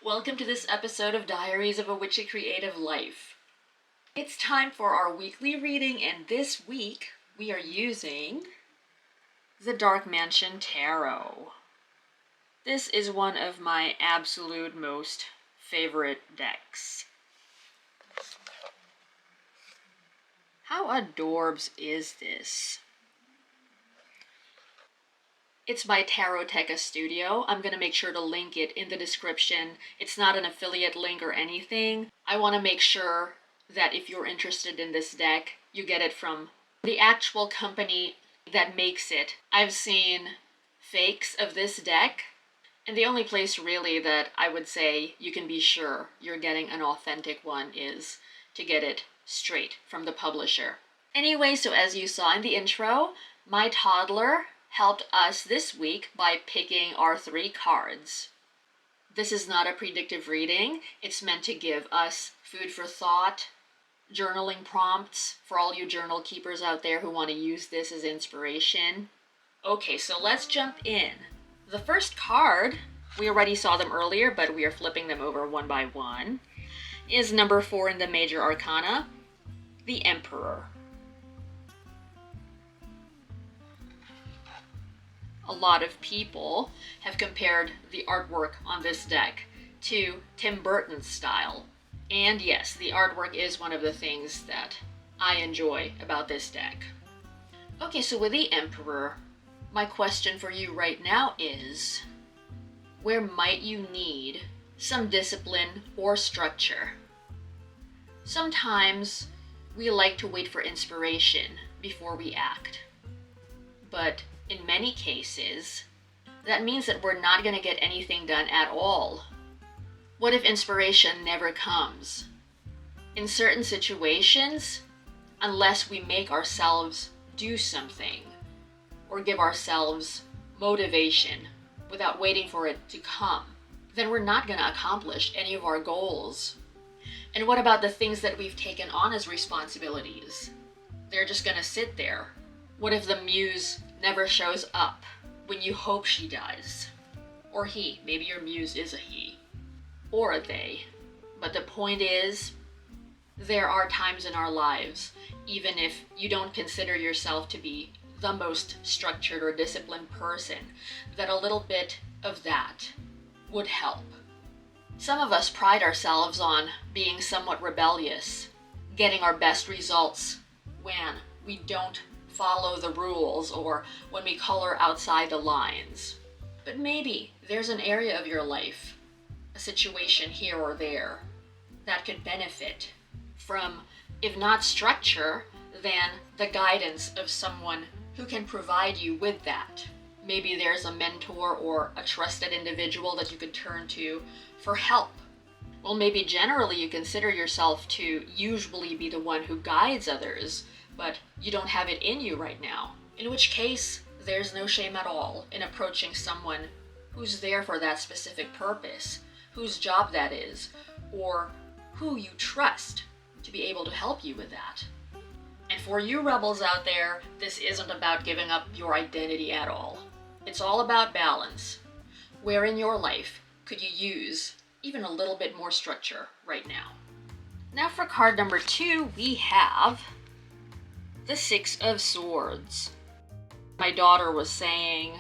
Welcome to this episode of Diaries of a Witchy Creative Life. It's time for our weekly reading, and this week we are using the Dark Mansion Tarot. This is one of my absolute most favorite decks. How adorbs is this? It's by Taroteca Studio. I'm going to make sure to link it in the description. It's not an affiliate link or anything. I want to make sure that if you're interested in this deck, you get it from the actual company that makes it. I've seen fakes of this deck, and the only place really that I would say you can be sure you're getting an authentic one is to get it straight from the publisher. Anyway, so as you saw in the intro, my toddler helped us this week by picking our 3 cards. This is not a predictive reading. It's meant to give us food for thought, journaling prompts for all you journal keepers out there who want to use this as inspiration. Okay, so let's jump in. The first card, we already saw them earlier, but we are flipping them over one by one, is number 4 in the Major Arcana, the Emperor. A lot of people have compared the artwork on this deck to Tim Burton's style. And yes, the artwork is one of the things that I enjoy about this deck. Okay, so with the Emperor, my question for you right now is, where might you need some discipline or structure? Sometimes we like to wait for inspiration before we act. But in many cases, that means that we're not going to get anything done at all. What if inspiration never comes? In certain situations, unless we make ourselves do something or give ourselves motivation without waiting for it to come, then we're not going to accomplish any of our goals. And what about the things that we've taken on as responsibilities? They're just going to sit there. What if the muse never shows up when you hope she does? Or he. Maybe your muse is a he. Or a they. But the point is, there are times in our lives, even if you don't consider yourself to be the most structured or disciplined person, that a little bit of that would help. Some of us pride ourselves on being somewhat rebellious, getting our best results when we don't follow the rules or when we color outside the lines. But maybe there's an area of your life, a situation here or there, that could benefit from, if not structure, then the guidance of someone who can provide you with that. Maybe there's a mentor or a trusted individual that you could turn to for help. Well, maybe generally you consider yourself to usually be the one who guides others, but you don't have it in you right now. In which case, there's no shame at all in approaching someone who's there for that specific purpose, whose job that is, or who you trust to be able to help you with that. And for you rebels out there, this isn't about giving up your identity at all. It's all about balance. Where in your life could you use even a little bit more structure right now? Now for card number 2, we have the 6 of Swords. My daughter was saying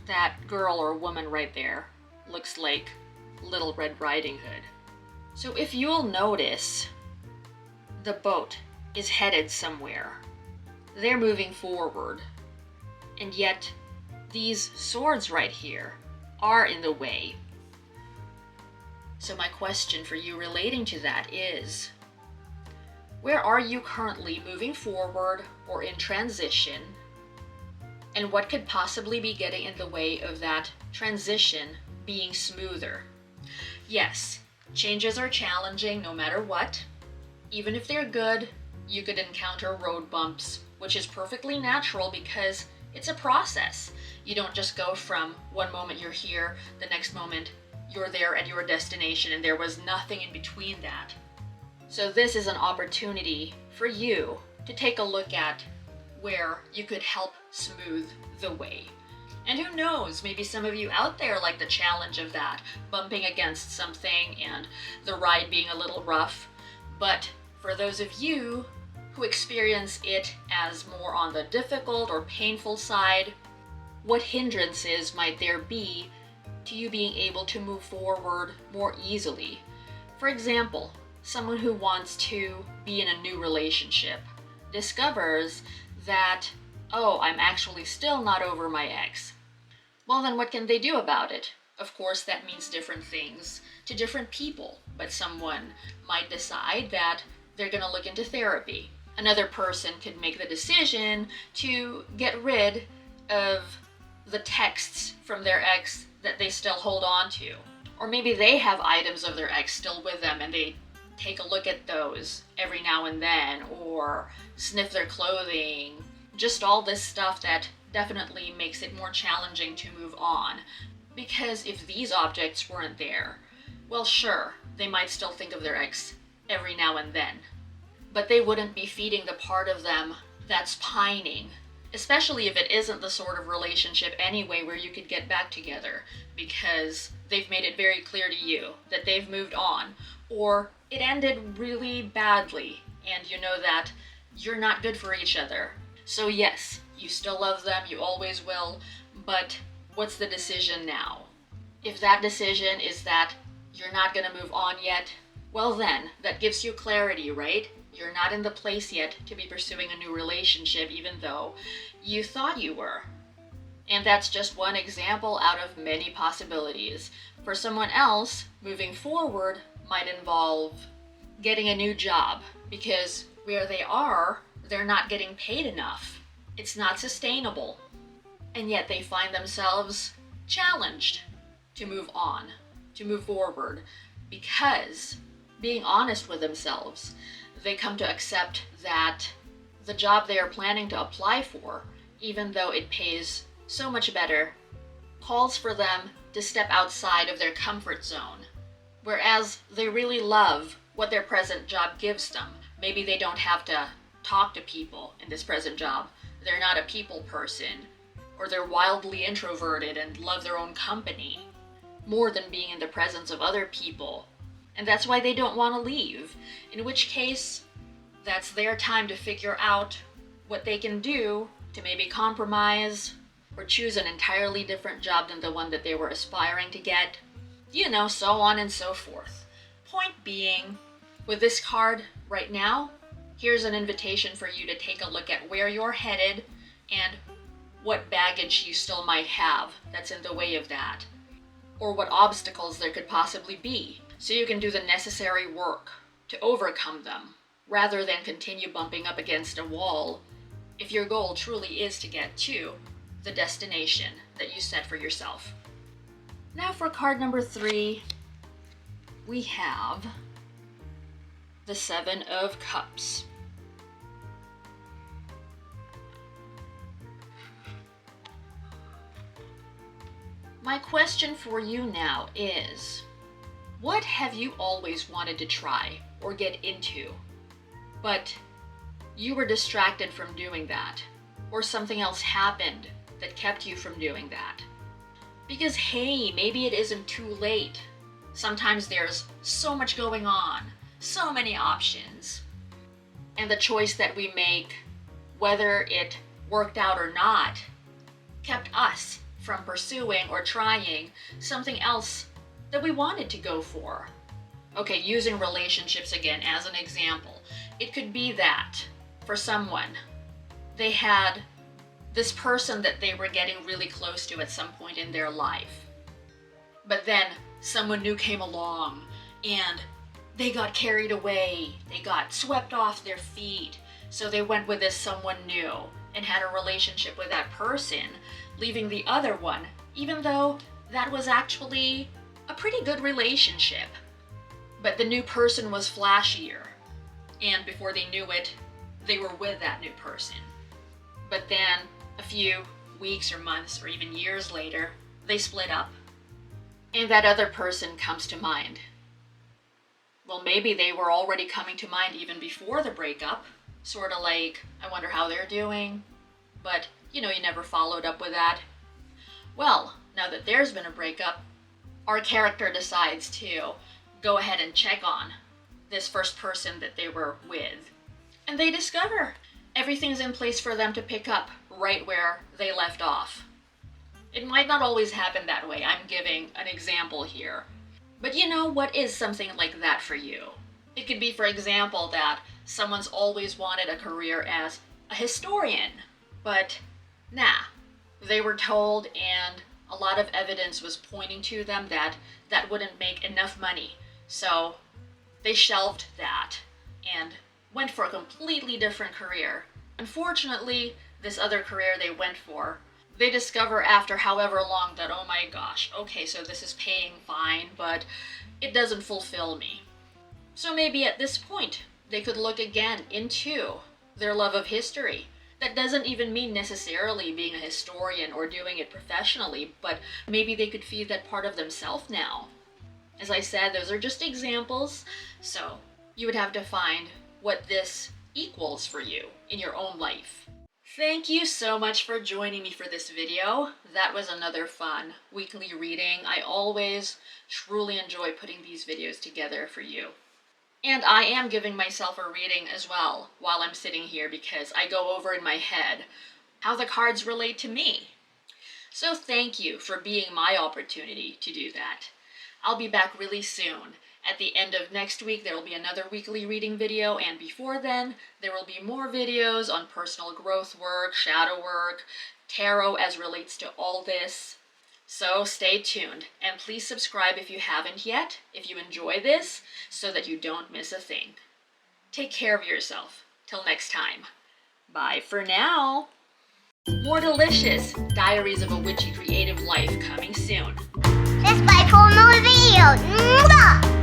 that girl or woman right there looks like Little Red Riding Hood. So if you'll notice, the boat is headed somewhere. They're moving forward. And yet, these swords right here are in the way. So my question for you relating to that is, where are you currently moving forward or in transition? And what could possibly be getting in the way of that transition being smoother? Yes, changes are challenging no matter what. Even if they're good, you could encounter road bumps, which is perfectly natural because it's a process. You don't just go from one moment you're here, the next moment you're there at your destination, and there was nothing in between that. So this is an opportunity for you to take a look at where you could help smooth the way. And who knows, maybe some of you out there like the challenge of that, bumping against something and the ride being a little rough. But for those of you who experience it as more on the difficult or painful side, what hindrances might there be to you being able to move forward more easily? For example, someone who wants to be in a new relationship discovers that, oh, I'm actually still not over my ex. Well, then what can they do about it? Of course, that means different things to different people, but someone might decide that they're going to look into therapy. Another person could make the decision to get rid of the texts from their ex that they still hold on to. Or maybe they have items of their ex still with them and they take a look at those every now and then, or sniff their clothing. Just all this stuff that definitely makes it more challenging to move on. Because if these objects weren't there, well, sure, they might still think of their ex every now and then, but they wouldn't be feeding the part of them that's pining, especially if it isn't the sort of relationship anyway where you could get back together, because they've made it very clear to you that they've moved on, or it ended really badly, and you know that you're not good for each other. So yes, you still love them, you always will, but what's the decision now? If that decision is that you're not going to move on yet, well then, that gives you clarity, right? You're not in the place yet to be pursuing a new relationship, even though you thought you were. And that's just one example out of many possibilities. For someone else, moving forward might involve getting a new job, because where they are, they're not getting paid enough. It's not sustainable. And yet they find themselves challenged to move on, to move forward, because being honest with themselves, they come to accept that the job they are planning to apply for, even though it pays so much better, calls for them to step outside of their comfort zone. Whereas they really love what their present job gives them. Maybe they don't have to talk to people in this present job. They're not a people person, or they're wildly introverted and love their own company more than being in the presence of other people. And that's why they don't want to leave. In which case, that's their time to figure out what they can do to maybe compromise or choose an entirely different job than the one that they were aspiring to get. You know, so on and so forth. Point being, with this card right now, here's an invitation for you to take a look at where you're headed and what baggage you still might have that's in the way of that, or what obstacles there could possibly be, so you can do the necessary work to overcome them, rather than continue bumping up against a wall if your goal truly is to get to the destination that you set for yourself. Now for card number 3, we have the 7 of Cups. My question for you now is, what have you always wanted to try or get into, but you were distracted from doing that, or something else happened that kept you from doing that? Because hey, maybe it isn't too late. Sometimes there's so much going on, so many options, and the choice that we make, whether it worked out or not, kept us from pursuing or trying something else that we wanted to go for. Okay, using relationships again as an example, it could be that for someone, they had this person that they were getting really close to at some point in their life, but then someone new came along and they got carried away, they got swept off their feet, so they went with this someone new and had a relationship with that person, leaving the other one, even though that was actually a pretty good relationship. But the new person was flashier, and before they knew it, they were with that new person. But then, a few weeks or months or even years later, they split up, and that other person comes to mind. Well, maybe they were already coming to mind even before the breakup, sort of like, I wonder how they're doing, but you know, you never followed up with that. Well, now that there's been a breakup, our character decides to go ahead and check on this first person that they were with. And they discover everything's in place for them to pick up right where they left off. It might not always happen that way. I'm giving an example here. But you know, what is something like that for you? It could be, for example, that someone's always wanted a career as a historian, but nah, they were told and a lot of evidence was pointing to them that that wouldn't make enough money. So they shelved that and went for a completely different career. Unfortunately, this other career they went for, they discover after however long that, oh my gosh, okay, so this is paying fine, but it doesn't fulfill me. So maybe at this point, they could look again into their love of history. That doesn't even mean necessarily being a historian or doing it professionally, but maybe they could feed that part of themselves now. As I said, those are just examples, so you would have to find what this equals for you in your own life. Thank you so much for joining me for this video. That was another fun weekly reading. I always truly enjoy putting these videos together for you. And I am giving myself a reading as well while I'm sitting here because I go over in my head how the cards relate to me. So thank you for being my opportunity to do that. I'll be back really soon. At the end of next week, there will be another weekly reading video, and before then, there will be more videos on personal growth work, shadow work, tarot as relates to all this. So stay tuned, and please subscribe if you haven't yet, if you enjoy this, so that you don't miss a thing. Take care of yourself. Till next time. Bye for now. More delicious Diaries of a Witchy Creative Life coming soon. Subscribe for more videos.